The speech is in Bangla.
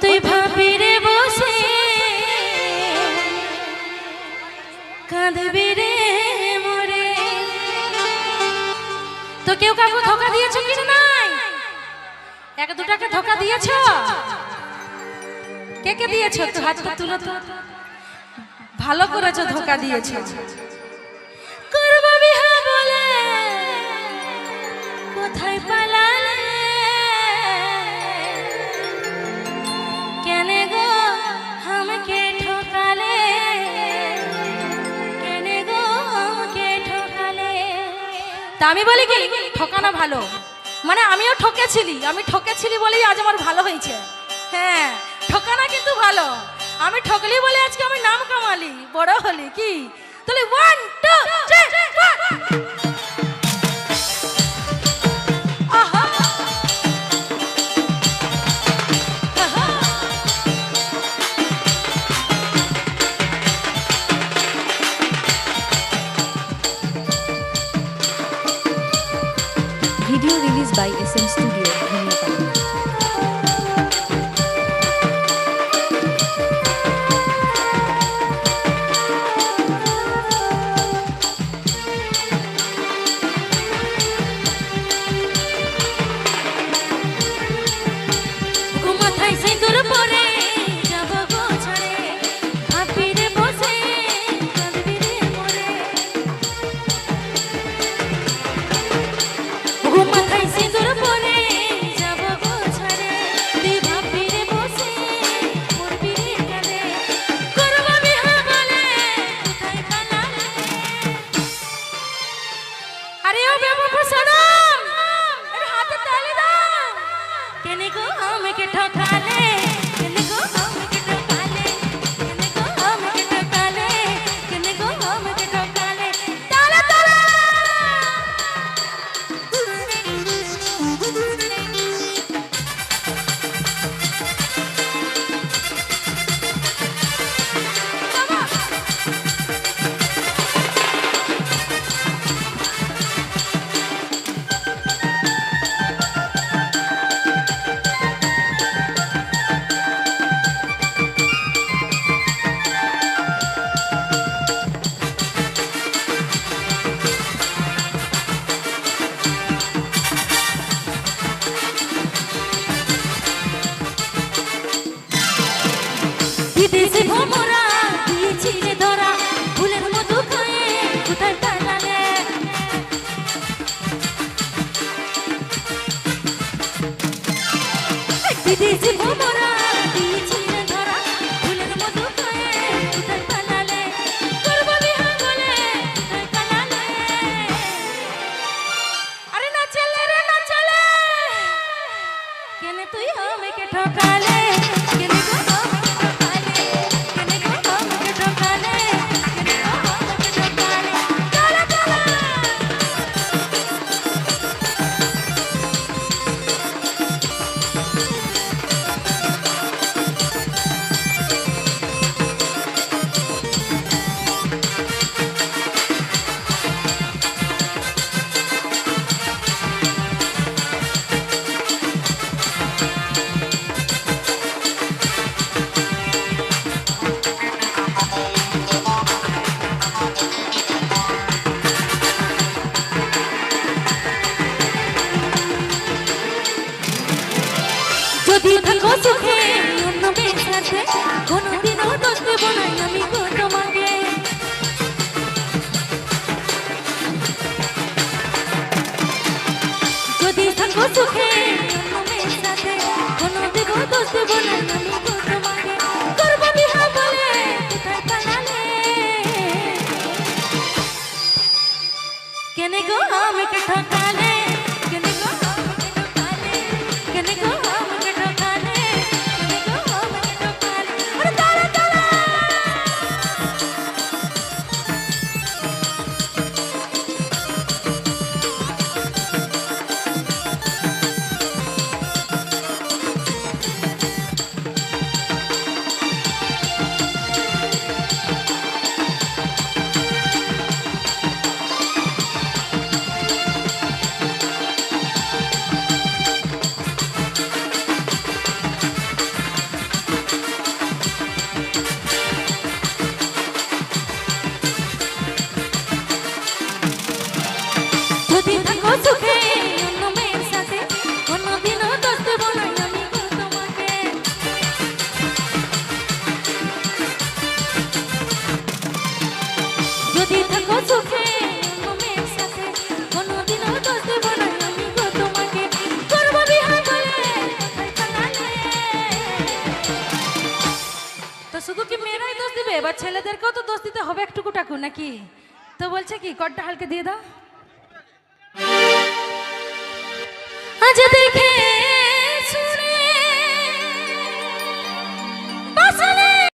তুই ভাবিরে বসে কাঁদবি রে মরে। তো কেউ কাউকে ধোকা দিয়েছো কি নাই? এক দুটাকে ধোকা দিয়েছো? কে কে দিয়েছো? তো হাতটা তুলো তো। ভালো করেছো, ধোকা দিয়েছো। করব বিহা বলে কোথায় পালালে, কেন গো আমাকে ঠকালে, কেন গো আমাকে ঠকালে। তা আমি বলি কি ঠকানো ভালো, মানে আমিও ঠকেছিলি বলেই আজ আমার ভালো হয়েছে। হ্যাঁ, ঠকানা কিন্তু ভালো। আমি ঠকলি বলে আজকে আমি নাম কামালি, বড় হলি কি। তাহলে 1 2 3 Video released by SM Studio, Dhaniapal. মাথায় সিঁদুর পরে যাব গো ছড়ে, ভাবিরে বসে কাঁদবি রে মরে। মাথায় সিঁদুর পরে যাব গো ছড়ে, তুই ভাবিরে বসে মরবি রে কাঁদে। করব বিহা বলে কোথায় পালালে। আরে ও বেবুফা সনম, এর হাতে তালি দাও। কেন গো আমাকে ঠকালে, কেন গো আমাকে ঠকালে, কেন গো আমাকে ঠকালে, কেন গো আমাকে ঠকালে। তালে তালে বিদেশে ভ্রমরা দিয়েছিলে ধরা, ফুলের মতো খায়ে কোথায় পালালে। বিদেশে ভ্রমরা দিয়েছিলে ধরা, ফুলের মতো খায়ে কোথায় পালালে। করব বিহা বলে কোথায় পালালে। আরে না চলে রে না চলে, কেন তুই আমাকে ঠকালে, কেন গো আমাকে ঠকালে, কেন গো আমাকে ঠকালে, কেন গো আমাকে ঠকালে। চলে চলে যদি থাকো সুখে অন্য মেয়ের সাথে, কোনোদিনও দোষ দেব না আমি গো তোমাকে। যদি থাকো সুখে অন্য মেয়ের সাথে, কোনোদিনও দোষ দেব না আমি গো তোমাকে। করব বিহা বলে কোথায় পালালে, কেন গো আমাকে ঠকালে, কেন গো আমাকে ঠকালে, কেন গো আমাকে ঠকালে, কেন গো আমাকে ঠকালে। আরে তালে তালে যদি থাকো সুখে অন্য মেয়ের সাথে কোনোদিনও দোষ দেব না আমি গো তোমাকে। যদি থাকো সুখে অন্য মেয়ের সাথে কোনোদিনও দোষ দেব না আমি গো তোমাকে। করবো বিহার বলে কথায় কাটালে। তো শুধু কি মেয়েরাই দোষ দিবে, এবার ছেলেদেরকেও তো দোষ দিতে হবে একটুকু টাকু নাকি? তো বলছে কি কড্ডা হালকে দিয়ে দাও। আজ দেখে